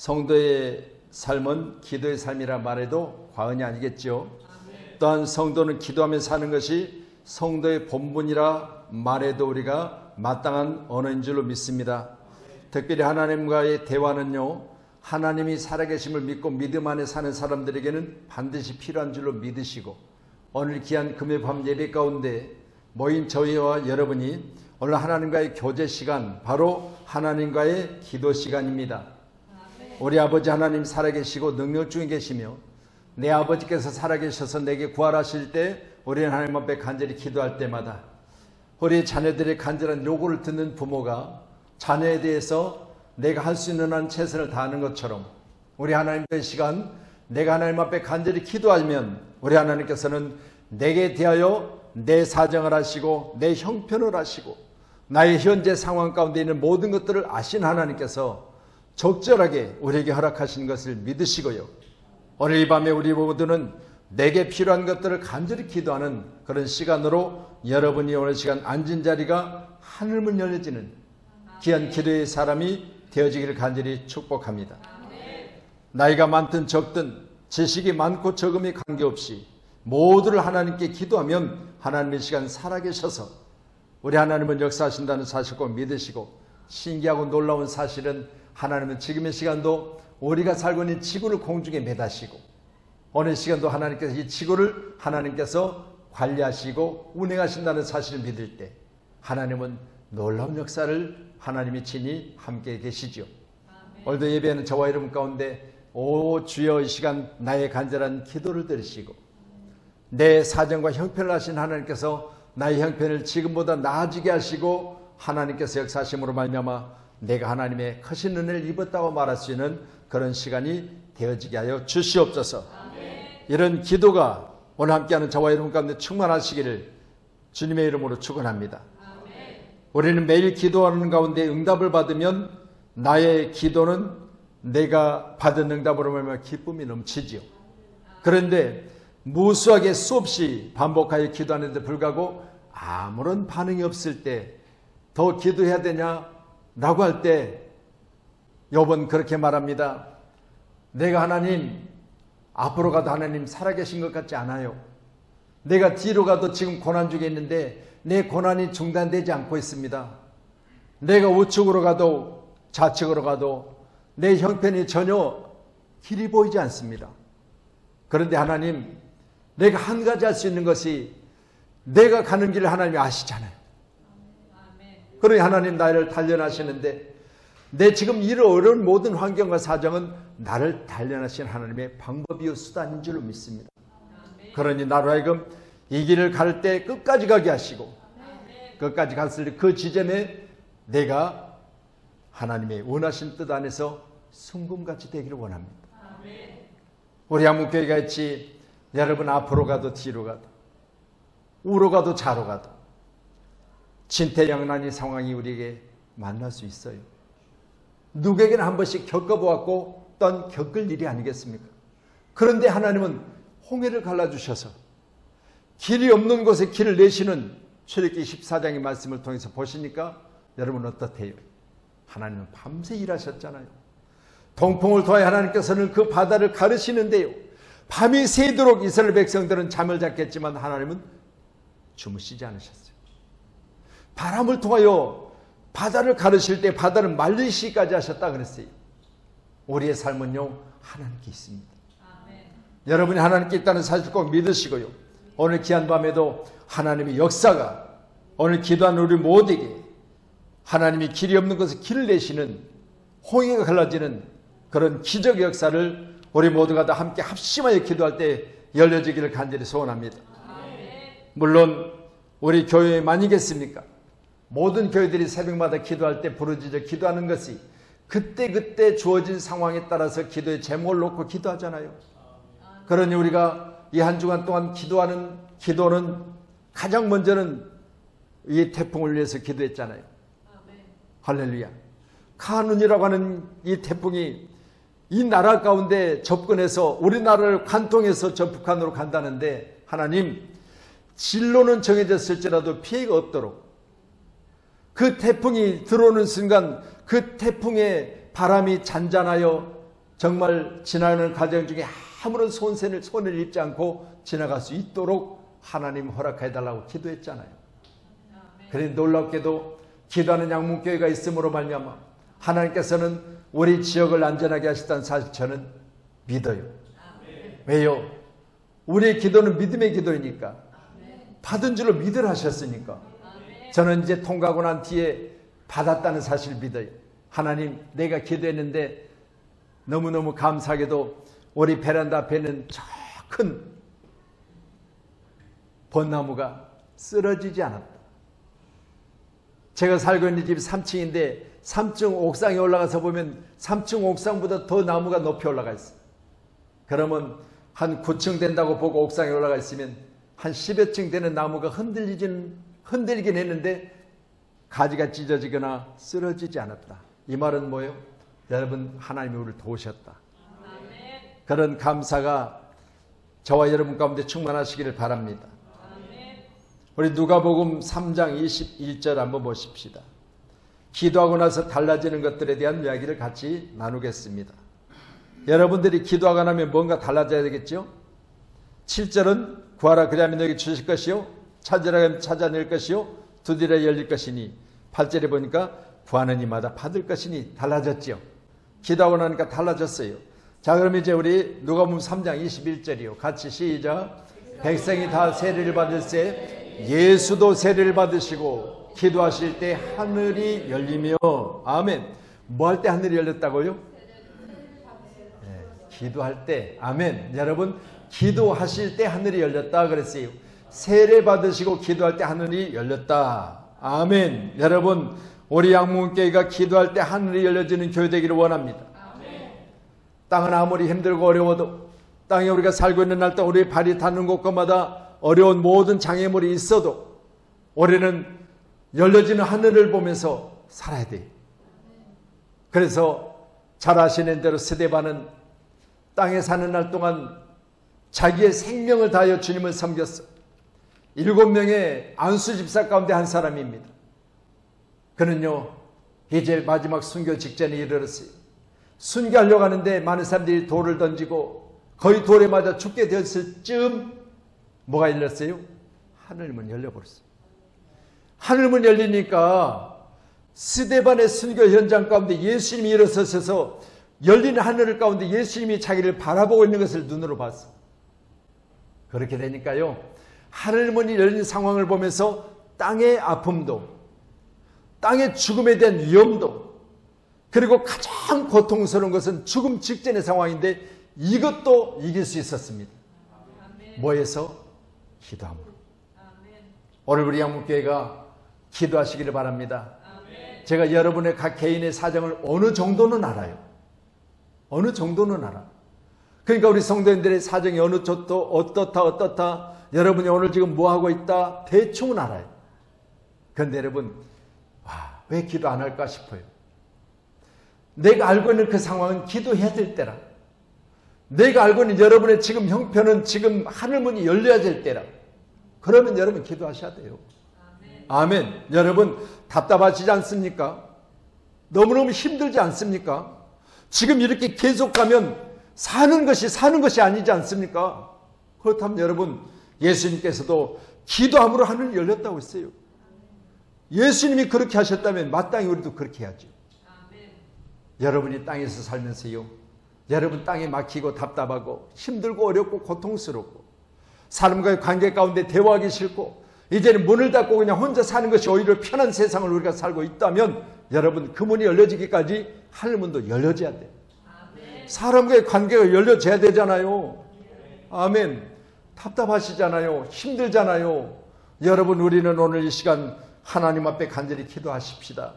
성도의 삶은 기도의 삶이라 말해도 과언이 아니겠죠. 또한 성도는 기도하며 사는 것이 성도의 본분이라 말해도 우리가 마땅한 언어인 줄로 믿습니다. 특별히 하나님과의 대화는요, 하나님이 살아계심을 믿고 믿음 안에 사는 사람들에게는 반드시 필요한 줄로 믿으시고, 오늘 귀한 금요 밤 예배 가운데 모인 저희와 여러분이 오늘 하나님과의 교제 시간, 바로 하나님과의 기도 시간입니다. 우리 아버지 하나님 살아계시고 능력 중에 계시며 내 아버지께서 살아계셔서 내게 구하실 때 우리는 하나님 앞에 간절히 기도할 때마다 우리 자녀들의 간절한 요구를 듣는 부모가 자녀에 대해서 내가 할 수 있는 한 최선을 다하는 것처럼 우리 하나님의 시간, 내가 하나님 앞에 간절히 기도하면 우리 하나님께서는 내게 대하여 내 사정을 하시고 내 형편을 하시고 나의 현재 상황 가운데 있는 모든 것들을 아신 하나님께서 적절하게 우리에게 허락하신 것을 믿으시고요, 오늘 이 밤에 우리 모두는 내게 필요한 것들을 간절히 기도하는 그런 시간으로 여러분이 오늘 시간 앉은 자리가 하늘문 열려지는 귀한 기도의 사람이 되어지기를 간절히 축복합니다. 나이가 많든 적든 지식이 많고 적음이 관계없이 모두를 하나님께 기도하면 하나님의 시간 살아계셔서 우리 하나님은 역사하신다는 사실 꼭 믿으시고, 신기하고 놀라운 사실은 하나님은 지금의 시간도 우리가 살고 있는 지구를 공중에 매다시고 오늘 시간도 하나님께서 이 지구를 하나님께서 관리하시고 운행하신다는 사실을 믿을 때 하나님은 놀라운 역사를 하나님이 친히 함께 계시죠. 오늘도 예배하는 저와 여러분 가운데 오 주여 이 시간 나의 간절한 기도를 들으시고 내 사정과 형편을 하신 하나님께서 나의 형편을 지금보다 나아지게 하시고 하나님께서 역사하심으로 말미암아 내가 하나님의 크신 은혜를 입었다고 말할 수 있는 그런 시간이 되어지게 하여 주시옵소서. 이런 기도가 오늘 함께하는 저와 여러분 가운데 충만하시기를 주님의 이름으로 축원합니다. 우리는 매일 기도하는 가운데 응답을 받으면 나의 기도는 내가 받은 응답으로 말미암아 기쁨이 넘치지요. 그런데 무수하게 수없이 반복하여 기도하는데 불구하고 아무런 반응이 없을 때 더 기도해야 되냐 라고 할 때 욥은 그렇게 말합니다. 내가 하나님 앞으로 가도 하나님 살아계신 것 같지 않아요. 내가 뒤로 가도 지금 고난 중에 있는데 내 고난이 중단되지 않고 있습니다. 내가 우측으로 가도 좌측으로 가도 내 형편이 전혀 길이 보이지 않습니다. 그런데 하나님, 내가 한 가지 할 수 있는 것이 내가 가는 길을 하나님이 아시잖아요. 그러니 하나님 나를 단련하시는데 내 지금 이런 어려운 모든 환경과 사정은 나를 단련하신 하나님의 방법이요 수단인 줄로 믿습니다. 그러니 나로 하여금 이 길을 갈 때 끝까지 가게 하시고 끝까지 갔을 때 그 지점에 내가 하나님의 원하신 뜻 안에서 순금같이 되기를 원합니다. 우리 한문교회가 있지 여러분 앞으로 가도 뒤로 가도 우로 가도 좌로 가도 진퇴양난의 상황이 우리에게 만날 수 있어요. 누구에게나 한 번씩 겪어보았고 또한 겪을 일이 아니겠습니까? 그런데 하나님은 홍해를 갈라주셔서 길이 없는 곳에 길을 내시는 출애굽기 14장의 말씀을 통해서 보시니까 여러분 어떻대요? 하나님은 밤새 일하셨잖아요. 동풍을 통해 하나님께서는 그 바다를 가르시는데요, 밤이 새도록 이스라엘 백성들은 잠을 잤겠지만 하나님은 주무시지 않으셨어요. 바람을 통하여 바다를 가르실 때 바다를 말리시기까지 하셨다 그랬어요. 우리의 삶은요 하나님께 있습니다. 여러분이 하나님께 있다는 사실 꼭 믿으시고요, 오늘 귀한 밤에도 하나님의 역사가 오늘 기도하는 우리 모두에게 하나님이 길이 없는 것을 길을 내시는 홍해가 갈라지는 그런 기적의 역사를 우리 모두가 다 함께 합심하여 기도할 때 열려지기를 간절히 소원합니다. 물론 우리 교회만이겠습니까? 모든 교회들이 새벽마다 기도할 때 부르짖어 기도하는 것이 그때그때 주어진 상황에 따라서 기도의 제목을 놓고 기도하잖아요. 그러니 우리가 이 한 주간 동안 기도하는 기도는 가장 먼저는 이 태풍을 위해서 기도했잖아요. 할렐루야. 카눈이라고 하는 이 태풍이 이 나라 가운데 접근해서 우리나라를 관통해서 저 북한으로 간다는데 하나님, 진로는 정해졌을지라도 피해가 없도록 그 태풍이 들어오는 순간 그 태풍의 바람이 잔잔하여 정말 지나가는 과정 중에 아무런 손해를 입지 않고 지나갈 수 있도록 하나님 허락해달라고 기도했잖아요. 그런데 놀랍게도 기도하는 양문교회가 있음으로 말미암아 하나님께서는 우리 지역을 안전하게 하셨다는 사실 저는 믿어요. 왜요? 우리의 기도는 믿음의 기도이니까, 받은 줄로 믿으라 하셨으니까. 저는 이제 통과하고 난 뒤에 받았다는 사실을 믿어요. 하나님, 내가 기도했는데 너무너무 감사하게도 우리 베란다 앞에는 저 큰 벚나무가 쓰러지지 않았다. 제가 살고 있는 집이 3층인데 3층 옥상에 올라가서 보면 3층 옥상보다 더 나무가 높이 올라가 있어요. 그러면 한 9층 된다고 보고 옥상에 올라가 있으면 한 10여 층 되는 나무가 흔들리긴 했는데 가지가 찢어지거나 쓰러지지 않았다. 이 말은 뭐예요? 여러분, 하나님이 우리를 도우셨다. 그런 감사가 저와 여러분 가운데 충만하시기를 바랍니다. 우리 누가복음 3장 21절 한번 보십시다. 기도하고 나서 달라지는 것들에 대한 이야기를 같이 나누겠습니다. 여러분들이 기도하고 나면 뭔가 달라져야 되겠죠? 7절은 구하라 그리하면 너에게 주실 것이요 찾으라 하면 찾아낼 것이요 두드리라 열릴 것이니, 8절에 보니까 구하는 이마다 받을 것이니 달라졌죠. 기도하고 나니까 달라졌어요. 자, 그럼 이제 우리 누가복음 3장 21절이요. 같이 시작. 백성이 다 세례를 받을세 예수도 세례를 받으시고 기도하실 때 하늘이 열리며. 아멘. 뭐 할 때 하늘이 열렸다고요? 네, 기도할 때. 아멘. 여러분, 기도하실 때 하늘이 열렸다 그랬어요. 세례 받으시고 기도할 때 하늘이 열렸다. 아멘. 여러분, 우리 양문교회가 기도할 때 하늘이 열려지는 교회 되기를 원합니다. 땅은 아무리 힘들고 어려워도, 땅에 우리가 살고 있는 날도 우리의 발이 닿는 곳마다 어려운 모든 장애물이 있어도 우리는 열려지는 하늘을 보면서 살아야 돼요. 그래서 잘 아시는 대로 스데반은 땅에 사는 날 동안 자기의 생명을 다하여 주님을 섬겼어. 7명의 안수 집사 가운데 한 사람입니다. 그는요, 이제 마지막 순교 직전에 이르렀어요. 순교하려고 하는데 많은 사람들이 돌을 던지고 거의 돌에 맞아 죽게 되었을 즈음 뭐가 열렸어요? 하늘문 열려버렸어요. 하늘문 열리니까 스데반의 순교 현장 가운데 예수님이 일어서셔서 열리는 하늘 가운데 예수님이 자기를 바라보고 있는 것을 눈으로 봤어요. 그렇게 되니까요, 하늘문이 열린 상황을 보면서 땅의 아픔도, 땅의 죽음에 대한 위험도, 그리고 가장 고통스러운 것은 죽음 직전의 상황인데 이것도 이길 수 있었습니다. 뭐에서? 기도함으로. 오늘 우리 양문교회가 기도하시기를 바랍니다. 제가 여러분의 각 개인의 사정을 어느 정도는 알아요. 어느 정도는 알아. 그러니까 우리 성도님들의 사정이 어느 쪽도 어떻다 여러분이 오늘 지금 뭐하고 있다 대충은 알아요. 그런데 여러분, 왜 기도 안 할까 싶어요. 내가 알고 있는 그 상황은 기도해야 될 때라. 내가 알고 있는 여러분의 지금 형편은 지금 하늘문이 열려야 될 때라. 그러면 여러분 기도하셔야 돼요. 아멘. 여러분 답답하시지 않습니까? 너무너무 힘들지 않습니까? 지금 이렇게 계속 가면 사는 것이 아니지 않습니까? 그렇다면 여러분, 예수님께서도 기도함으로 하늘이 열렸다고 했어요. 예수님이 그렇게 하셨다면 마땅히 우리도 그렇게 해야죠. 여러분이 땅에서 살면서요, 여러분 땅에 막히고 답답하고 힘들고 어렵고 고통스럽고 사람과의 관계 가운데 대화하기 싫고 이제는 문을 닫고 그냥 혼자 사는 것이 오히려 편한 세상을 우리가 살고 있다면 여러분, 그 문이 열려지기까지 하늘문도 열려져야 돼요. 사람과의 관계가 열려져야 되잖아요. 아멘. 답답하시잖아요. 힘들잖아요. 여러분, 우리는 오늘 이 시간 하나님 앞에 간절히 기도하십시다.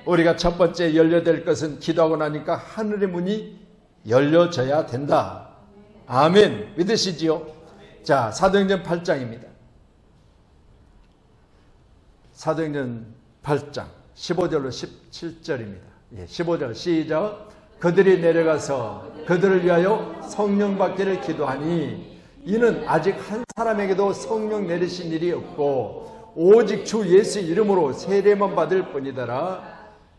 우리가 첫 번째 열려될 것은 기도하고 나니까 하늘의 문이 열려져야 된다. 아멘. 믿으시지요? 자, 사도행전 8장입니다. 사도행전 8장 15절로 17절입니다. 15절 시작. 그들이 내려가서 그들을 위하여 성령 받기를 기도하니 이는 아직 한 사람에게도 성령 내리신 일이 없고 오직 주 예수 이름으로 세례만 받을 뿐이더라.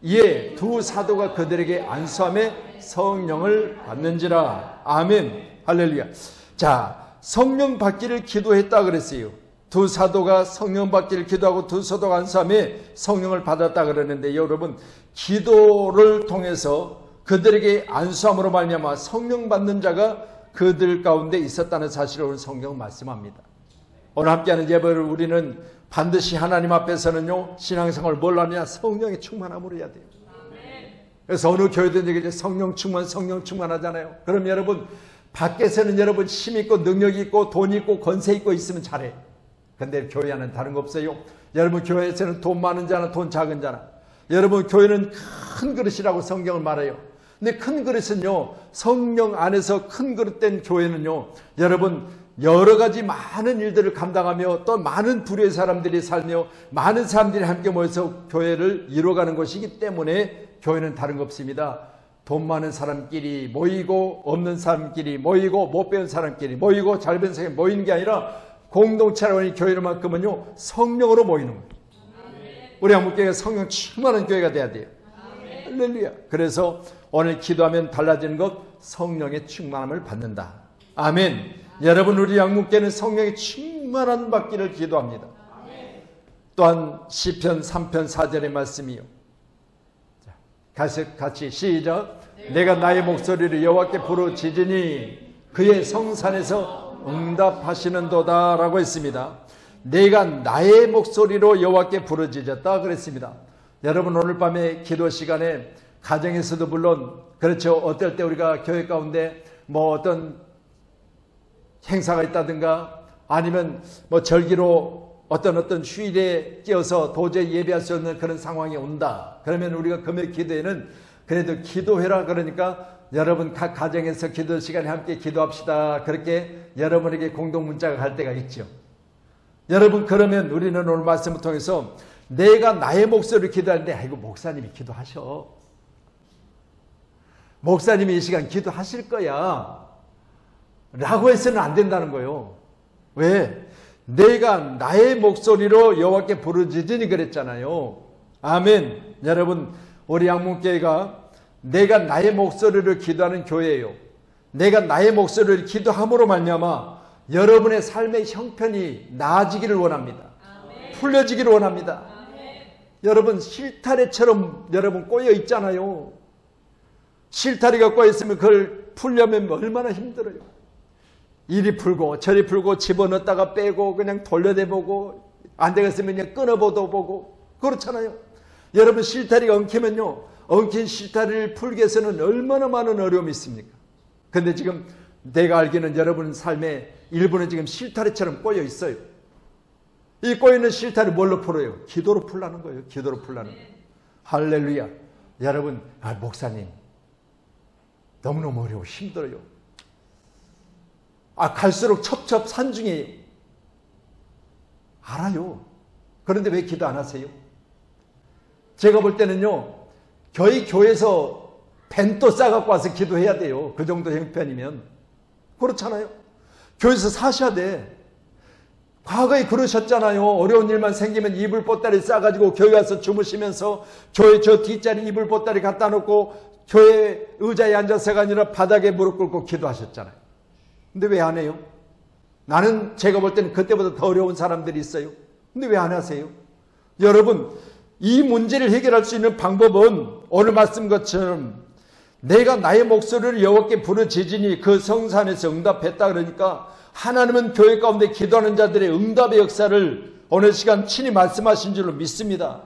이에 두 사도가 그들에게 안수함에 성령을 받는지라. 아멘. 할렐루야. 자, 성령 받기를 기도했다 그랬어요. 두 사도가 성령 받기를 기도하고 두 사도가 안수함에 성령을 받았다 그러는데, 여러분, 기도를 통해서 그들에게 안수함으로 말미암아 성령 받는 자가 그들 가운데 있었다는 사실을 오늘 성경은 말씀합니다. 오늘 함께하는 예배를 우리는 반드시 하나님 앞에서는요, 신앙생활을 뭘 하느냐? 성령의 충만함으로 해야 돼요. 그래서 어느 교회든 성령 충만 하잖아요. 그럼 여러분, 밖에서는 여러분 힘 있고 능력 있고 돈 있고 권세 있고 있으면 잘해. 근데 교회 안은 다른 거 없어요. 여러분, 교회에서는 돈 많은 자나 돈 작은 자나, 여러분 교회는 큰 그릇이라고 성경을 말해요. 근데 큰 그릇은요, 성령 안에서 큰 그릇 된 교회는요, 여러분 여러 가지 많은 일들을 감당하며 또 많은 부류의 사람들이 살며 많은 사람들이 함께 모여서 교회를 이루어가는 것이기 때문에 교회는 다른 거 없습니다. 돈 많은 사람끼리 모이고 없는 사람끼리 모이고 못 배운 사람끼리 모이고 잘 배운 사람끼리 모이는 게 아니라 공동체라고 하는 교회만큼은요, 성령으로 모이는 거예요. 우리 한국교회가 성령 충만한 교회가 돼야 돼요. 할렐루야. 그래서 오늘 기도하면 달라지는 것, 성령의 충만함을 받는다. 아멘. 여러분, 우리 한국교회는 성령의 충만한 받기를 기도합니다. 또한 시편 3편 4절의 말씀이요. 같이 시작. 내가 나의 목소리를 여호와께 부르짖으니 그의 성산에서 응답하시는도다 라고 했습니다. 내가 나의 목소리로 여호와께 부르짖었다 그랬습니다. 여러분, 오늘 밤에 기도 시간에 가정에서도 물론 그렇죠. 어떨 때 우리가 교회 가운데 뭐 어떤 행사가 있다든가 아니면 뭐 절기로 어떤 휴일에 끼어서 도저히 예배할 수 없는 그런 상황이 온다. 그러면 우리가 금요 기도에는 그래도 기도해라 그러니까 여러분 각 가정에서 기도 시간에 함께 기도합시다. 그렇게 여러분에게 공동 문자가 갈 때가 있죠. 여러분, 그러면 우리는 오늘 말씀을 통해서 내가 나의 목소리를 기도하는데, 아이고 목사님이 기도하셔. 목사님이 이 시간 기도하실 거야 라고 해서는 안 된다는 거예요. 왜? 내가 나의 목소리로 여호와께 부르짖으니 그랬잖아요. 아멘. 여러분, 우리 양문교회가 내가 나의 목소리를 기도하는 교회예요. 내가 나의 목소리를 기도함으로 말미암아 여러분의 삶의 형편이 나아지기를 원합니다. 풀려지기를 원합니다. 여러분, 실타래처럼 여러분 꼬여 있잖아요. 실타래가 꼬여 있으면 그걸 풀려면 얼마나 힘들어요. 이리 풀고 저리 풀고 집어넣었다가 빼고 그냥 돌려대보고 안 되겠으면 그냥 끊어보도 보고 그렇잖아요. 여러분, 실타래가 엉키면요, 엉킨 실타래를 풀기 위해서는 얼마나 많은 어려움이 있습니까? 근데 지금 내가 알기는 여러분 삶의 일부는 지금 실타래처럼 꼬여 있어요. 이 꼬여있는 실타래 뭘로 풀어요? 기도로 풀라는 거예요. 기도로 풀라는 거예요. 할렐루야. 여러분, 목사님 너무너무 어려워, 힘들어요. 갈수록 첩첩산중이 알아요. 그런데 왜 기도 안 하세요? 제가 볼 때는요, 저희 교회에서 벤또 싸갖고 와서 기도해야 돼요. 그 정도 형편이면. 그렇잖아요. 교회에서 사셔야 돼. 과거에 그러셨잖아요. 어려운 일만 생기면 이불 보따리 싸가지고 교회 가서 주무시면서 교회 저 뒷자리 이불 보따리 갖다 놓고 교회 의자에 앉아서가 아니라 바닥에 무릎 꿇고 기도하셨잖아요. 근데 왜 안 해요? 나는 제가 볼 때는 그때보다 더 어려운 사람들이 있어요. 근데 왜 안 하세요? 여러분, 이 문제를 해결할 수 있는 방법은 오늘 말씀 것처럼 내가 나의 목소리를 여호와께 부르짖으니 그 성산에서 응답했다 그러니까 하나님은 교회 가운데 기도하는 자들의 응답의 역사를 오늘 시간 친히 말씀하신 줄로 믿습니다.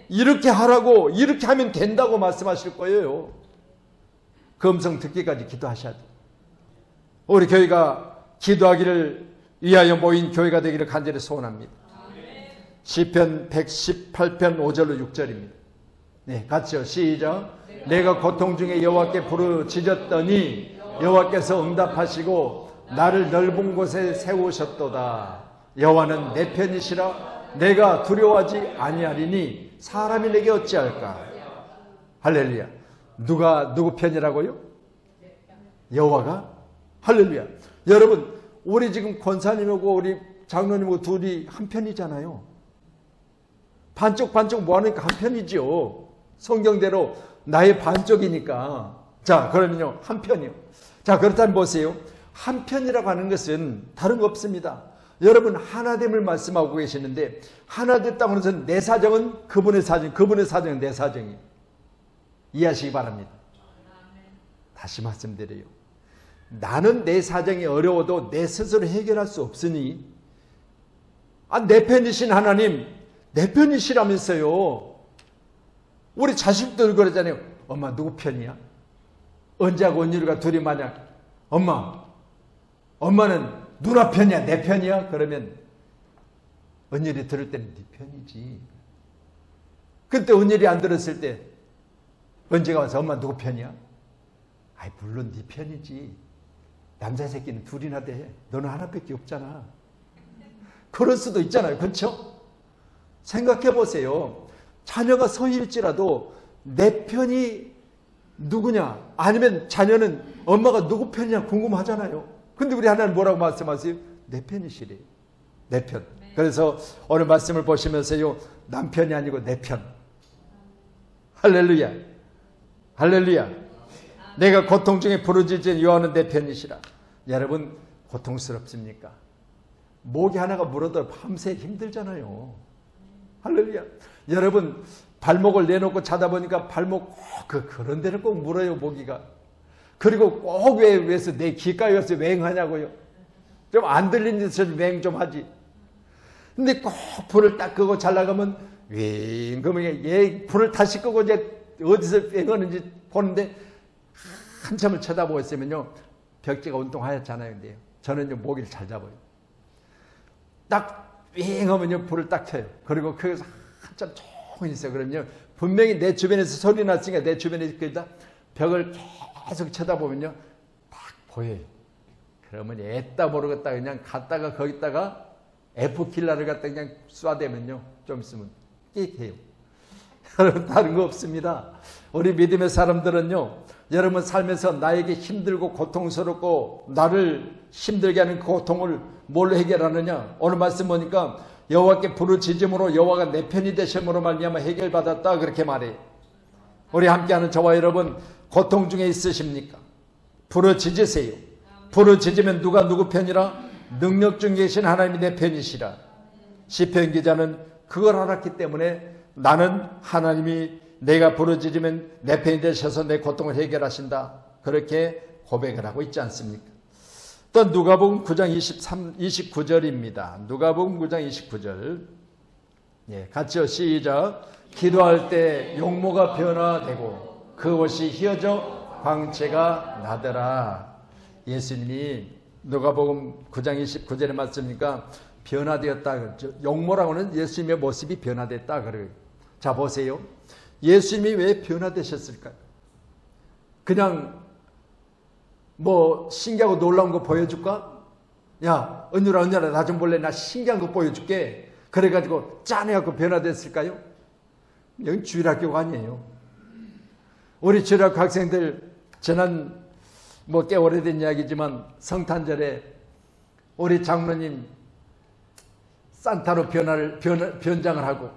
이렇게 하라고, 이렇게 하면 된다고 말씀하실 거예요. 그 음성 듣기까지 기도하셔야 돼요. 우리 교회가 기도하기를 위하여 모인 교회가 되기를 간절히 소원합니다. 시편 118편 5절로 6절입니다. 네, 같이요. 시작. 내가 고통 중에 여호와께 부르짖었더니 여호와께서 응답하시고 나를 넓은 곳에 세우셨도다. 여호와는 내 편이시라. 내가 두려워하지 아니하리니 사람이 내게 어찌할까. 할렐루야. 누구 편이라고요? 여호와가? 할렐루야. 여러분, 우리 지금 권사님하고 우리 장로님하고 둘이 한 편이잖아요. 반쪽 뭐하니까 한 편이죠. 성경대로 나의 반쪽이니까. 자, 그러면요, 한편이요. 자, 그렇다면 보세요. 한편이라고 하는 것은 다른 거 없습니다. 여러분, 하나됨을 말씀하고 계시는데, 하나 됐다고 해서 내 사정은 그분의 사정, 그분의 사정은 내 사정이에요. 이해하시기 바랍니다. 다시 말씀드려요. 나는 내 사정이 어려워도 내 스스로 해결할 수 없으니, 내 편이신 하나님, 내 편이시라면서요. 우리 자식들 그러잖아요. 엄마 누구 편이야? 언제하고 언니가 둘이 만약 엄마는 누나 편이야? 내 편이야? 그러면 언니이 들을 때는 네 편이지. 그때 언니이 안 들었을 때 언제가 와서 엄마 누구 편이야? 아이 물론 네 편이지. 남자 새끼는 둘이나 돼. 너는 하나밖에 없잖아. 그럴 수도 있잖아요. 그렇죠? 생각해 보세요. 자녀가 서일지라도 내 편이 누구냐, 아니면 자녀는 엄마가 누구 편이냐 궁금하잖아요. 근데 우리 하나님 뭐라고 말씀하세요? 내 편이시래요. 내 편. 그래서 오늘 말씀을 보시면서요, 남편이 아니고 내 편. 할렐루야. 할렐루야. 내가 고통 중에 부르짖은 여호와는 내 편이시라. 여러분, 고통스럽습니까? 목이 하나가 물어도 밤새 힘들잖아요. 할렐루야. 여러분, 발목을 내놓고 자다 보니까 발목 그런 데를 꼭 물어요, 모기가. 그리고 꼭 왜서 내 귓가에 와서 맹하냐고요. 좀 안 들리는 데서 맹 좀 하지. 근데 꼭 불을 딱 끄고 잘 나가면 윙 그러면 얘 불을 다시 끄고 이제 어디서 맹하는지 보는데 한참을 쳐다보고 있으면요, 벽지가 온통 하얗잖아요. 근데요, 저는 모기를 잘 잡아요. 딱 윙 하면요, 불을 딱 켜요. 그리고 거기서 한참 조금 있어요. 그러면요, 분명히 내 주변에서 소리 났으니까 내 주변에 있다 벽을 계속 쳐다보면요, 딱 보여요. 그러면 애따 모르겠다 그냥 갔다가 거기다가 F킬러를 갖다 그냥 쏴대면요, 좀 있으면 끽해요. 여러분, 다른 거 없습니다. 우리 믿음의 사람들은요, 여러분 살면서 나에게 힘들고 고통스럽고 나를 힘들게 하는 그 고통을 뭘로 해결하느냐? 오늘 말씀 보니까 여호와께 부르짖음으로 여호와가 내 편이 되심으로 말미암아 해결받았다, 그렇게 말해요. 우리 함께하는 저와 여러분, 고통 중에 있으십니까? 부르짖으세요. 부르짖으면 누가 누구 편이라? 능력 중에 계신 하나님이 내 편이시라. 시편 기자는 그걸 알았기 때문에 나는 하나님이 내가 부르짖으면 내 편이 되셔서 내 고통을 해결하신다, 그렇게 고백을 하고 있지 않습니까? 또 누가복음 9장 29절입니다. 누가복음 9장 29절. 예, 같이요. 시작. 기도할 때 용모가 변화되고 그 옷이 휘어져 광채가 나더라. 예수님이 누가복음 9장 29절에 말씀이니까 변화되었다. 용모라고는 예수님의 모습이 변화됐다 그래요. 자, 보세요. 예수님이 왜 변화되셨을까요? 그냥 뭐 신기하고 놀라운 거 보여줄까? 야, 은유라 나 좀 볼래? 나 신기한 거 보여줄게. 그래가지고 짠해갖고 변화됐을까요? 여기 주일학교가 아니에요. 우리 주일학교 학생들 지난 뭐 꽤 오래된 이야기지만 성탄절에 우리 장로님 산타로 변장을 하고,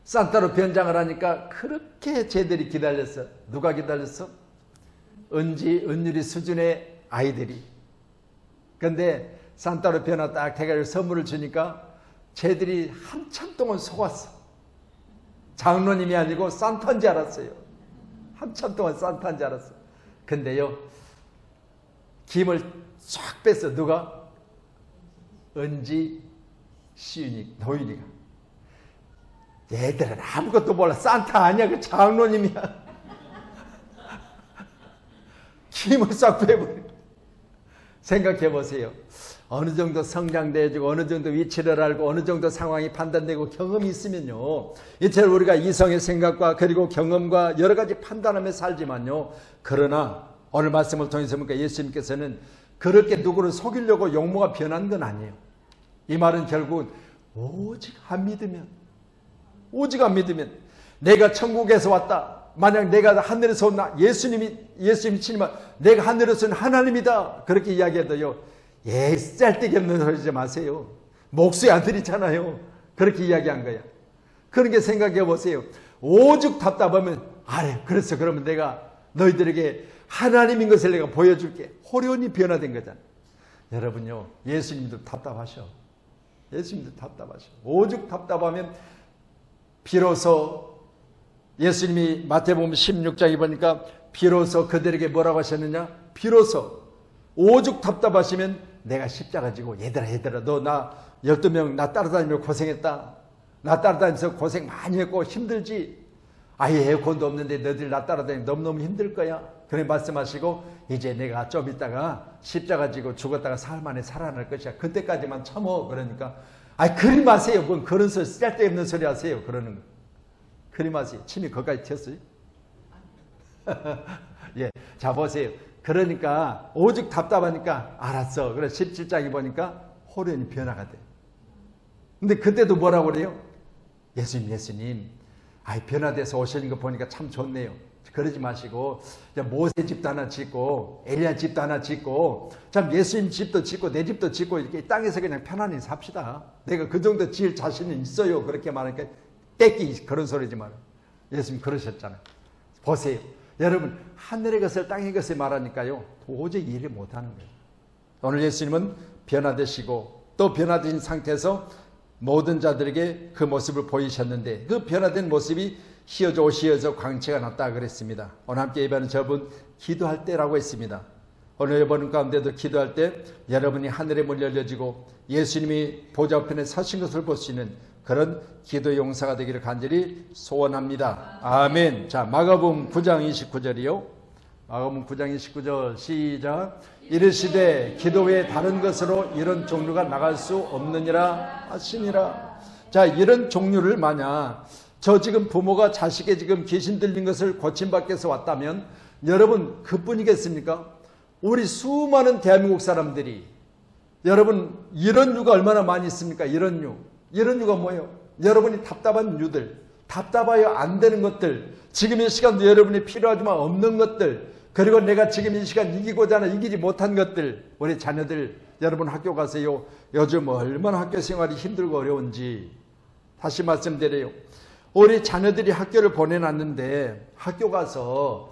산타로 변장을 하니까 그렇게 쟤들이 기다렸어. 누가 기다렸어? 은율이 수준의 아이들이. 근데 산타로 변화 딱 해가지고 선물을 주니까 쟤들이 한참 동안 속았어. 장로님이 아니고 산타인 줄 알았어요. 한참 동안 산타인 줄 알았어. 근데요, 김을 쫙 뺐어. 누가? 은지, 시윤이, 노윤이가. 얘들은 아무것도 몰라. 산타 아니야. 그 장로님이야. 김을 싹 빼버려. 생각해 보세요. 어느 정도 성장돼지고 어느 정도 위치를 알고 어느 정도 상황이 판단되고 경험이 있으면요, 이처럼 우리가 이성의 생각과 그리고 경험과 여러 가지 판단하며 살지만요, 그러나 오늘 말씀을 통해서 보니까 예수님께서는 그렇게 누구를 속이려고 용모가 변한 건 아니에요. 이 말은 결국은 오직 안 믿으면, 내가 천국에서 왔다, 만약 내가 하늘에서 온다, 예수님이 치니만 내가 하늘에서 온 하나님이다, 그렇게 이야기해도요, 쓸데기 없는 소리 하지 마세요. 목수의 아들이잖아요. 그렇게 이야기한 거야. 그런 게 생각해 보세요. 오죽 답답하면 그래서 그러면 내가 너희들에게 하나님인 것을 내가 보여줄게. 호련히 변화된 거잖아. 여러분요, 예수님도 답답하셔. 예수님도 답답하셔. 오죽 답답하면 비로소 예수님이 마태복음 16장에 보니까 비로소 그들에게 뭐라고 하셨느냐? 비로소 오죽 답답하시면 내가 십자가 지고 얘들아 너 나 12명 나 따라다니며 고생했다. 나 따라다니면서 고생 많이 했고 힘들지. 아예 에어컨도 없는데 너희들 나 따라다니면 너무너무 힘들 거야. 그래 말씀하시고 이제 내가 좀 있다가 십자가 지고 죽었다가 사흘 만에 살아날 것이야. 그때까지만 참어. 그러니까 그리 마세요. 뭔 그런 소리 쓸데없는 소리 하세요. 그러는 거. 그리 마세요. 침이 거기까지 튀었어요? 예, 자 보세요. 그러니까 오죽 답답하니까 알았어. 그래 17장에 보니까 호련히 변화가 돼. 근데 그때도 뭐라고 그래요? 예수님 변화돼서 오시는 거 보니까 참 좋네요. 그러지 마시고 모세 집도 하나 짓고 엘리야 집도 하나 짓고 참 예수님 집도 짓고 내 집도 짓고 이렇게 땅에서 그냥 편안히 삽시다. 내가 그 정도 지을 자신은 있어요. 그렇게 말하니까 떼끼 그런 소리지 말아요. 예수님 그러셨잖아요. 보세요. 여러분 하늘의 것을 땅의 것을 말하니까요 도저히 이해를 못하는 거예요. 오늘 예수님은 변화되시고 또 변화된 상태에서 모든 자들에게 그 모습을 보이셨는데 그 변화된 모습이 휘어져 광채가 났다 그랬습니다. 오늘 함께 예배하는 저분 기도할 때라고 했습니다. 오늘 예배하는 가운데도 기도할 때 여러분이 하늘의 문이 열려지고 예수님이 보좌 우편에 서신 것을 볼 수 있는 그런 기도의 용사가 되기를 간절히 소원합니다. 아멘. 자, 마가복음 9장 29절이요. 마가복음 9장 29절 시작. 이르시되 기도 외에 다른 것으로 이런 종류가 나갈 수 없느니라 하시니라. 자, 이런 종류를 만약 저 지금 부모가 자식의 지금 귀신 들린 것을 고침받기 위해서 왔다면 여러분 그뿐이겠습니까? 우리 수많은 대한민국 사람들이 여러분 이런 유가 얼마나 많이 있습니까? 이런 유가 뭐예요? 여러분이 답답한 유들, 답답하여 안 되는 것들, 지금 이 시간도 여러분이 필요하지만 없는 것들, 그리고 내가 지금 이 시간 이기고자 하나 이기지 못한 것들, 우리 자녀들 여러분 학교 가세요. 요즘 얼마나 학교 생활이 힘들고 어려운지 다시 말씀드려요. 우리 자녀들이 학교를 보내놨는데 학교 가서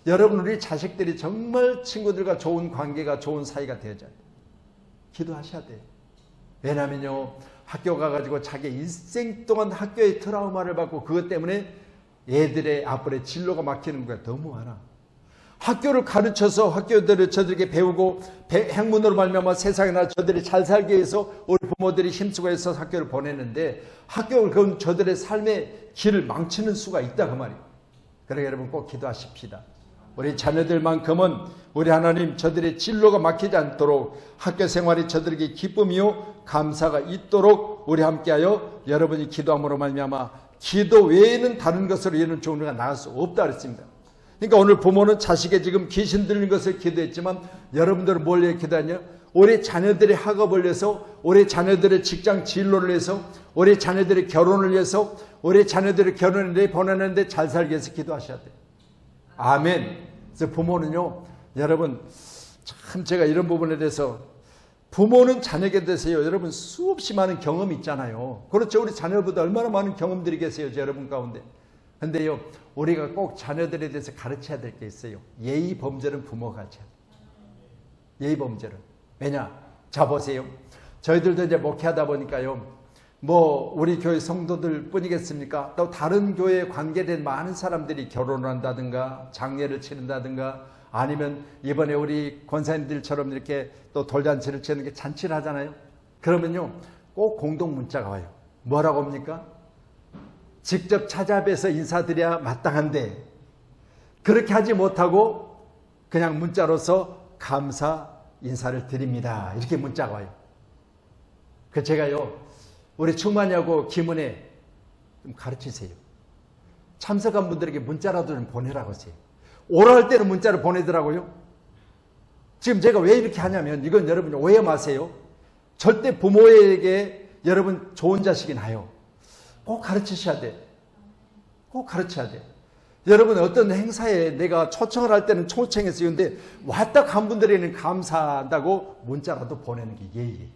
여러분 우리 자식들이 정말 친구들과 좋은 관계가 좋은 사이가 되어야 기도하셔야 돼요. 왜냐면요 학교 가가지고 자기 일생 동안 학교의 트라우마를 받고 그것 때문에 애들의 앞으로의 진로가 막히는 거가 너무 많아. 학교를 가르쳐서 학교들을 저들에게 배우고 학문으로 말미암아 세상에 나 저들이 잘 살기 위해서 우리 부모들이 힘쓰고 해서 학교를 보내는데 학교를 그건 저들의 삶의 길을 망치는 수가 있다 그 말이에요. 그러니까 여러분 꼭 기도하십시다. 우리 자녀들만큼은 우리 하나님 저들의 진로가 막히지 않도록 학교 생활이 저들에게 기쁨이요 감사가 있도록 우리 함께하여 여러분이 기도함으로 말미암아 기도 외에는 다른 것으로 이런 종류가 나갈 수 없다 그랬습니다. 그러니까 오늘 부모는 자식의 지금 귀신 들린 것을 기도했지만 여러분들은 뭘 위해 기도하냐? 우리 자녀들의 학업을 위해서, 우리 자녀들의 직장 진로를 위해서, 우리 자녀들의 결혼을 위해서, 우리 자녀들의 결혼을 보내는데 잘 살기 위해서 기도하셔야 돼요. 아멘. 그래서 부모는요, 여러분 참 제가 이런 부분에 대해서 부모는 자녀에게 대해서요, 여러분 수없이 많은 경험이 있잖아요. 그렇죠. 우리 자녀보다 얼마나 많은 경험들이 계세요, 여러분 가운데. 근데요, 우리가 꼭 자녀들에 대해서 가르쳐야 될 게 있어요. 예의 범절은 부모가 가르쳐야 돼요. 예의 범절은. 왜냐? 자 보세요. 저희들도 이제 목회하다 보니까요. 뭐 우리 교회 성도들 뿐이겠습니까? 또 다른 교회에 관계된 많은 사람들이 결혼을 한다든가 장례를 치른다든가 아니면 이번에 우리 권사님들처럼 이렇게 또 돌잔치를 치는 게 잔치를 하잖아요. 그러면요. 꼭 공동 문자가 와요. 뭐라고 합니까? 직접 찾아뵈서 인사드려야 마땅한데 그렇게 하지 못하고 그냥 문자로서 감사 인사를 드립니다. 이렇게 문자가 와요. 그 제가요 우리 충만이하고 김은혜 좀 가르치세요. 참석한 분들에게 문자라도 좀 보내라고 하세요. 오라 할 때는 문자를 보내더라고요. 지금 제가 왜 이렇게 하냐면 이건 여러분 오해 마세요. 절대 부모에게 여러분 좋은 자식이 나요. 꼭 가르치셔야 돼. 꼭 가르쳐야 돼. 여러분 어떤 행사에 내가 초청을 할 때는 초청했어요. 근데 왔다 간 분들에게는 감사한다고 문자라도 보내는 게 예의예요.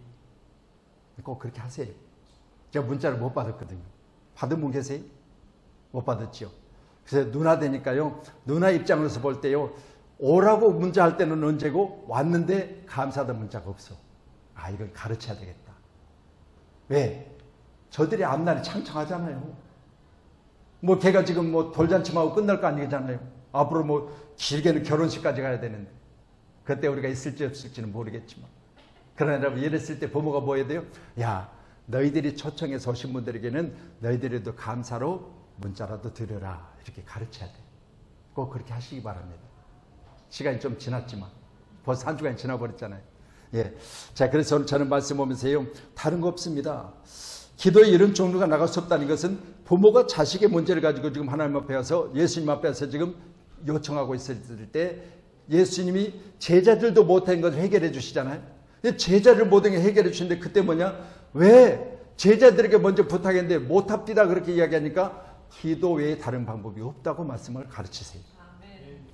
꼭 그렇게 하세요. 제가 문자를 못 받았거든요. 받은 분 계세요? 못 받았죠. 그래서 누나 되니까요, 누나 입장으로서 볼 때요, 오라고 문자할 때는 언제고 왔는데 감사하다는 문자가 없어. 아, 이걸 가르쳐야 되겠다. 왜? 저들이 앞날이 창창하잖아요. 뭐 걔가 지금 뭐 돌잔치만 하고 끝날 거 아니잖아요. 앞으로 뭐 길게는 결혼식까지 가야 되는데 그때 우리가 있을지 없을지는 모르겠지만, 그러나 여러분, 이랬을 때 부모가 뭐 해야 돼요? 야, 너희들이 초청해서 오신 분들에게는 너희들에도 감사로 문자라도 드려라, 이렇게 가르쳐야 돼요. 꼭 그렇게 하시기 바랍니다. 시간이 좀 지났지만 벌써 한 주간이 지나버렸잖아요. 예. 자, 그래서 오늘 저는 말씀 보면서요, 다른 거 없습니다. 기도에 이런 종류가 나갈 수 없다는 것은 부모가 자식의 문제를 가지고 지금 하나님 앞에 와서, 예수님 앞에서 지금 요청하고 있을 때 예수님이 제자들도 못한 것을 해결해 주시잖아요. 제자를 못한 게 해결해 주시는데 그때 뭐냐? 왜 제자들에게 먼저 부탁했는데 못합디다 그렇게 이야기하니까 기도 외에 다른 방법이 없다고 말씀을 가르치세요.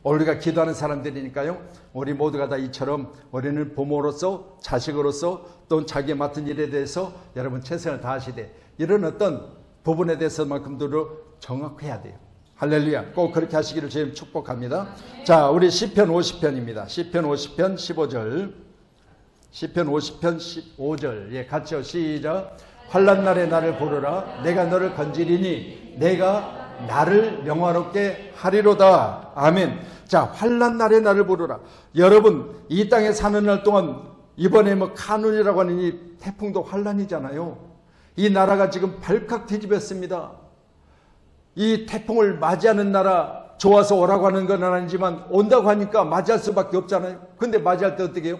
우리가 기도하는 사람들이니까요, 우리 모두가 다 이처럼 우리는 부모로서, 자식으로서, 또 자기의 맡은 일에 대해서 여러분 최선을 다하시되, 이런 어떤 부분에 대해서만큼도 정확해야 돼요. 할렐루야. 꼭 그렇게 하시기를 주님 축복합니다. 자, 우리 시편 50편입니다. 시편 50편 15절. 시편 50편 15절. 예, 같이요. 시작. 환난 날에 나를 부르라. 내가 너를 건지리니 내가 나를 영화롭게 하리로다. 아멘. 자, 환난 날에 나를 부르라. 여러분, 이 땅에 사는 날 동안 이번에 뭐 카눈이라고 하는 이 태풍도 환난이잖아요. 이 나라가 지금 발칵 뒤집었습니다. 이 태풍을 맞이하는 나라, 좋아서 오라고 하는 건 아니지만 온다고 하니까 맞이할 수밖에 없잖아요. 근데 맞이할 때 어떻게 해요?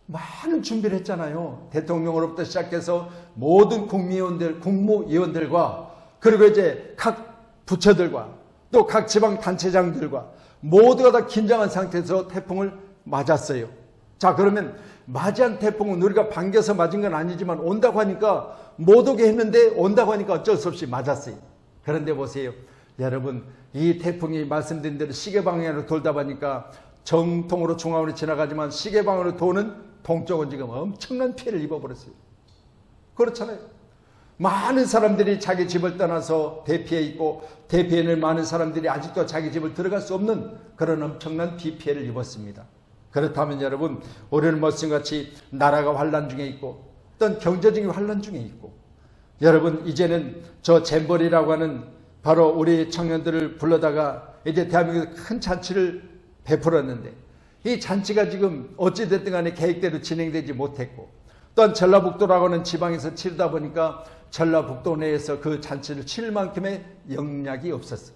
많은 준비를 했잖아요. 대통령으로부터 시작해서 모든 국무위원들과 그리고 이제 각 부처들과 또 각 지방단체장들과 모두가 다 긴장한 상태에서 태풍을 맞았어요. 자, 그러면 맞이한 태풍은 우리가 반겨서 맞은 건 아니지만 온다고 하니까 못 오게 했는데 온다고 하니까 어쩔 수 없이 맞았어요. 그런데 보세요. 여러분, 이 태풍이 말씀드린 대로 시계 방향으로 돌다 보니까 정통으로 중앙으로 지나가지만 시계 방향으로 도는 동쪽은 지금 엄청난 피해를 입어버렸어요. 그렇잖아요. 많은 사람들이 자기 집을 떠나서 대피해 있고, 대피해는 많은 사람들이 아직도 자기 집을 들어갈 수 없는 그런 엄청난 비 피해를 입었습니다. 그렇다면 여러분, 우리는 말씀같이 나라가 환난 중에 있고 어떤 경제적인 환난 중에 있고, 여러분 이제는 저 잼버리라고 하는 바로 우리 청년들을 불러다가 이제 대한민국에 큰 잔치를 베풀었는데, 이 잔치가 지금 어찌됐든 간에 계획대로 진행되지 못했고, 또한 전라북도라고 하는 지방에서 치르다 보니까 전라북도 내에서 그 잔치를 치를 만큼의 영락이 없었어요.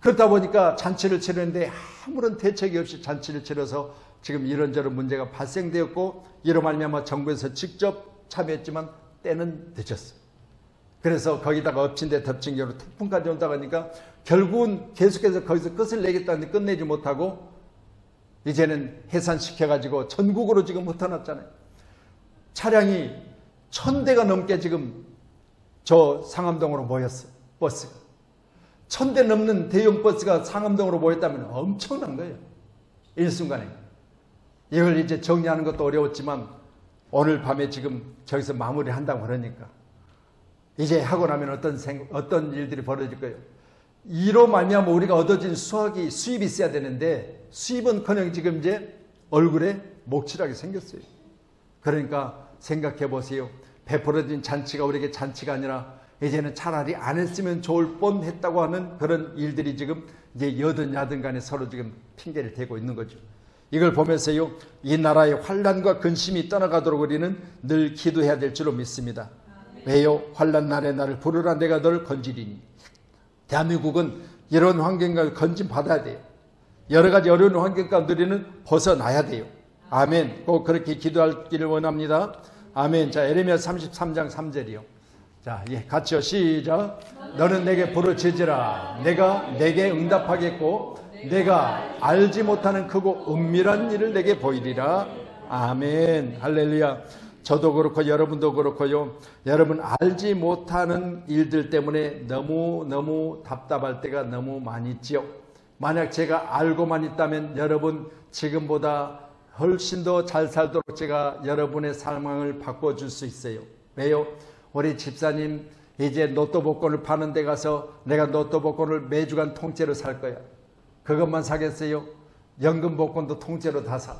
그렇다 보니까 잔치를 치르는데 아무런 대책이 없이 잔치를 치러서 지금 이런저런 문제가 발생되었고, 이로 말미암아 정부에서 직접 참여했지만 때는 늦었어요. 그래서 거기다가 엎친 데 덮친 격으로 태풍까지 온다고 하니까 결국은 계속해서 거기서 끝을 내겠다는데 끝내지 못하고 이제는 해산시켜가지고 전국으로 지금 흩어놨잖아요. 차량이 1000대가 넘게 지금 저 상암동으로 모였어요. 버스가 1000대 넘는 대형 버스가 상암동으로 모였다면 엄청난 거예요. 일순간에. 이걸 이제 정리하는 것도 어려웠지만 오늘 밤에 지금 저기서 마무리한다고 그러니까 이제 하고 나면 어떤 일들이 벌어질 거예요. 이로 말미암아 우리가 얻어진 수입이 있어야 되는데 수입은커녕 지금 이제 얼굴에 목칠하게 생겼어요. 그러니까 생각해 보세요. 베풀어진 잔치가 우리에게 잔치가 아니라 이제는 차라리 안 했으면 좋을 뻔했다고 하는 그런 일들이 지금 이제 여든 야든 간에 서로 지금 핑계를 대고 있는 거죠. 이걸 보면서요, 이 나라의 환난과 근심이 떠나가도록 우리는 늘 기도해야 될 줄로 믿습니다. 왜요? 환난 날에 나를 부르라. 내가 너를 건지리니. 대한민국은 이런 환경을 건짐받아야 돼요. 여러 가지 어려운 환경 가운데 우리는 벗어나야 돼요. 아멘. 꼭 그렇게 기도하기를 원합니다. 아멘. 자, 에레미야 33장 3절이요. 자, 예, 같이요. 시작. 너는 내게 부르짖으라. 내가 내게 응답하겠고 내가 알지 못하는 크고 은밀한 일을 내게 보이리라. 아멘. 할렐루야. 저도 그렇고 여러분도 그렇고요. 여러분 알지 못하는 일들 때문에 너무 답답할 때가 너무 많이 있지요. 만약 제가 알고만 있다면 여러분 지금보다 훨씬 더 잘 살도록 제가 여러분의 상황을 바꿔줄 수 있어요. 왜요? 우리 집사님 이제 로또 복권을 파는 데 가서 내가 로또 복권을 매주간 통째로 살 거야. 그것만 사겠어요? 연금 복권도 통째로 다 사.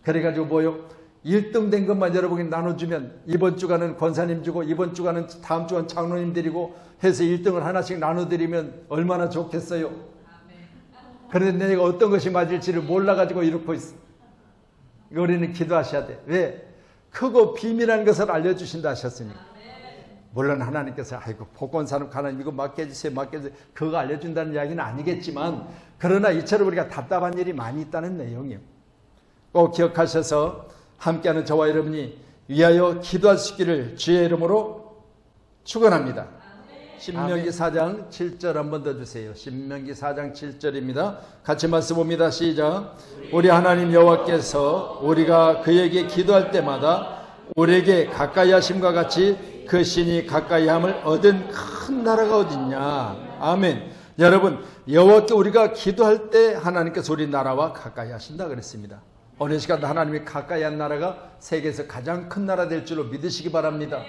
그래가지고 뭐요? 1등 된 것만 여러분이 나눠주면 이번 주간은 권사님 주고 이번 주간은 다음 주간 장로님 드리고 해서 1등을 하나씩 나눠드리면 얼마나 좋겠어요? 그런데 내가 어떤 것이 맞을지를 몰라가지고 이러고 있어. 우리는 기도하셔야 돼. 왜? 크고 비밀한 것을 알려주신다 하셨으니까. 물론 하나님께서 아이고 복권 사는 하나님 이거 맡겨주세요 맡겨주세요 그거 알려준다는 이야기는 아니겠지만 그러나 이처럼 우리가 답답한 일이 많이 있다는 내용이에요. 꼭 기억하셔서 함께하는 저와 여러분이 위하여 기도할 수 있기를 주의 이름으로 축원합니다. 신명기 4장 7절 한 번 더 주세요. 신명기 4장 7절입니다. 같이 말씀 봅니다. 시작. 우리 하나님 여호와께서 우리가 그에게 기도할 때마다 우리에게 가까이 하심과 같이 그 신이 가까이 함을 얻은 큰 나라가 어딨냐. 아멘. 여러분 여호와께 우리가 기도할 때 하나님께서 우리 나라와 가까이 하신다 그랬습니다. 어느 시간도 하나님이 가까이 한 나라가 세계에서 가장 큰 나라 될 줄로 믿으시기 바랍니다.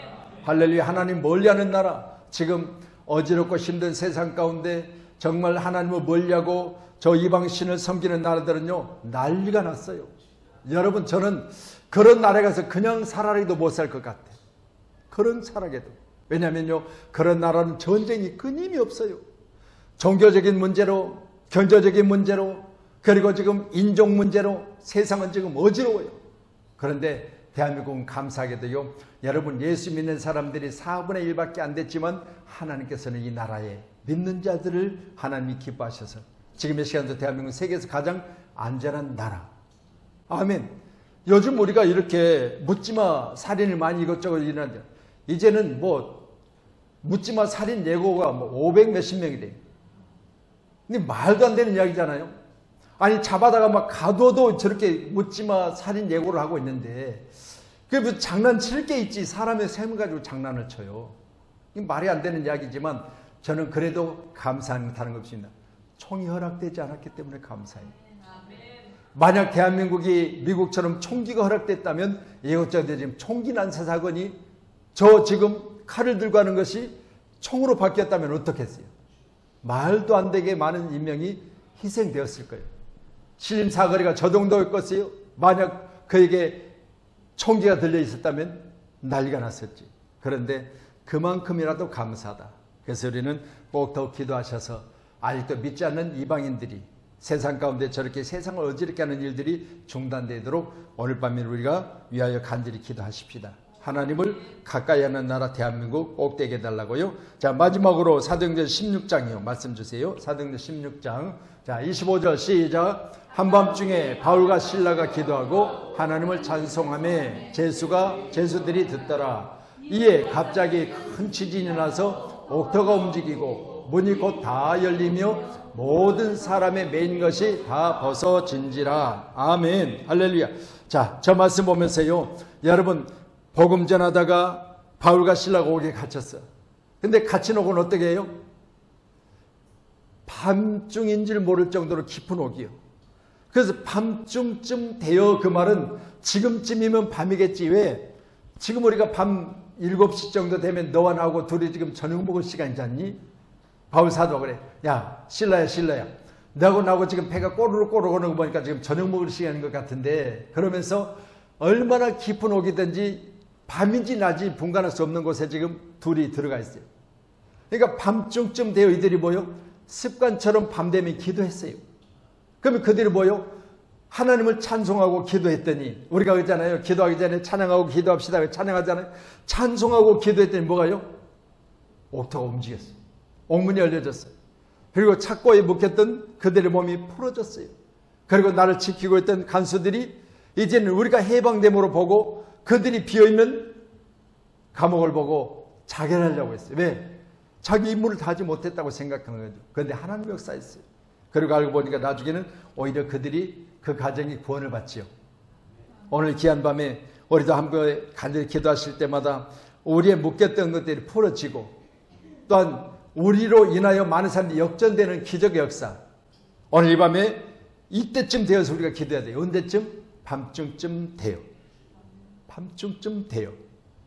할렐루야. 하나님 멀리하는 나라, 지금 어지럽고 힘든 세상 가운데 정말 하나님을 멀리하고 저 이방신을 섬기는 나라들은요 난리가 났어요. 여러분 저는 그런 나라에 가서 그냥 살아라도 못 살 것 같아요. 그런 살아게도. 왜냐하면요 그런 나라는 전쟁이 끊임이 없어요. 종교적인 문제로, 경제적인 문제로, 그리고 지금 인종 문제로 세상은 지금 어지러워요. 그런데 대한민국은 감사하게도요 여러분 예수 믿는 사람들이 4분의 1밖에 안 됐지만 하나님께서는 이 나라에 믿는 자들을 하나님이 기뻐하셔서 지금 이 시간도 대한민국은 세계에서 가장 안전한 나라. 아멘. 요즘 우리가 이렇게 묻지마 살인을 많이 이것저것 일어나는데 이제는 뭐 묻지마 살인 예고가 뭐 500 몇십 명이 돼요. 근데 말도 안 되는 이야기잖아요. 아니 잡아다가 막 가둬도 저렇게 묻지마 살인 예고를 하고 있는데 그게 무슨 장난칠 게 있지 사람의 셈을 가지고 장난을 쳐요. 이게 말이 안 되는 이야기지만 저는 그래도 감사하는 것입니다. 총이 허락되지 않았기 때문에 감사해요. 만약 대한민국이 미국처럼 총기가 허락됐다면 이것저것 지금 총기 난사 사건이 저 지금 칼을 들고 하는 것이 총으로 바뀌었다면 어떻겠어요? 말도 안 되게 많은 인명이 희생되었을 거예요. 신림 사거리가 저 정도였겠어요? 만약 그에게 총기가 들려 있었다면 난리가 났었지. 그런데 그만큼이라도 감사하다. 그래서 우리는 꼭 더 기도하셔서 아직도 믿지 않는 이방인들이 세상 가운데 저렇게 세상을 어지럽게 하는 일들이 중단되도록 오늘 밤에 우리가 위하여 간절히 기도하십시다. 하나님을 가까이 하는 나라 대한민국 꼭 되게 해달라고요. 자 마지막으로 사도행전 16장이요. 말씀 주세요. 사도행전 16장 자 25절 시작. 한밤중에 바울과 실라가 기도하고 하나님을 찬송하며 제수들이 듣더라. 이에 갑자기 큰 지진이 나서 옥토가 움직이고 문이 곧 다 열리며 모든 사람의 매인 것이 다 벗어진지라. 아멘. 할렐루야. 자, 저 말씀 보면서요. 여러분 복음 전하다가 바울과 실라가 옥에 갇혔어. 근데 갇힌 옥은 어떻게 해요? 밤중인 줄 모를 정도로 깊은 옥이요. 그래서 밤중쯤 되어 그 말은 지금쯤이면 밤이겠지. 왜? 지금 우리가 밤 7시 정도 되면 너와 나하고 둘이 지금 저녁 먹을 시간이지 않니? 바울 사도가 그래. 야 실라야 너하고 나하고 지금 배가 꼬르륵 오는 거 보니까 지금 저녁 먹을 시간인 것 같은데 그러면서 얼마나 깊은 옥이든지 밤인지 낮이 분간할 수 없는 곳에 지금 둘이 들어가 있어요. 그러니까 밤중쯤 되어 이들이 뭐요? 습관처럼 밤 되면 기도했어요. 그러면 그들이 뭐요? 하나님을 찬송하고 기도했더니 우리가 그러잖아요. 기도하기 전에 찬양하고 기도합시다. 찬양하잖아요. 찬송하고 기도했더니 뭐가요? 옥토가 움직였어요. 옥문이 열려졌어요. 그리고 착고에 묶였던 그들의 몸이 풀어졌어요. 그리고 나를 지키고 있던 간수들이 이제는 우리가 해방됨으로 보고 그들이 비어있는 감옥을 보고 자결하려고 했어요. 왜? 자기 임무를 다하지 못했다고 생각한 거죠. 그런데 하나님 역사했어요. 그리고 알고 보니까 나중에는 오히려 그들이 그 가정이 구원을 받지요. 오늘 귀한 밤에 우리도 함께 간절히 기도하실 때마다 우리의 묶였던 것들이 풀어지고 또한 우리로 인하여 많은 사람들이 역전되는 기적의 역사. 오늘 이 밤에 이때쯤 되어서 우리가 기도해야 돼요. 언제쯤? 밤중쯤 돼요. 밤중쯤 돼요.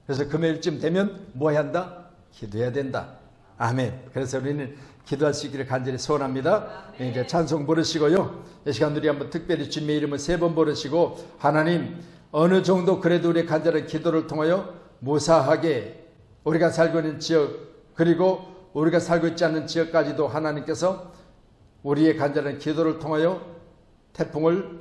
그래서 금요일쯤 되면 뭐 해야 한다? 기도해야 된다. 아멘. 그래서 우리는 기도할 수 있기를 간절히 소원합니다. 이제 찬송 부르시고요. 이 시간 우리 한번 특별히 주님의 이름을 3번 부르시고, 하나님 어느 정도 그래도 우리의 간절한 기도를 통하여 무사하게 우리가 살고 있는 지역, 그리고 우리가 살고 있지 않는 지역까지도 하나님께서 우리의 간절한 기도를 통하여 태풍을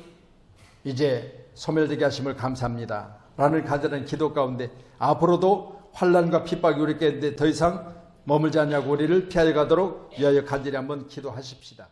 이제 소멸되게 하심을 감사합니다 라는 간절한 기도 가운데 앞으로도 환난과 핍박이 우리 가운데 더 이상 머물지 않냐고 우리를 피하여 가도록 위하여 간절히 한번 기도하십시다.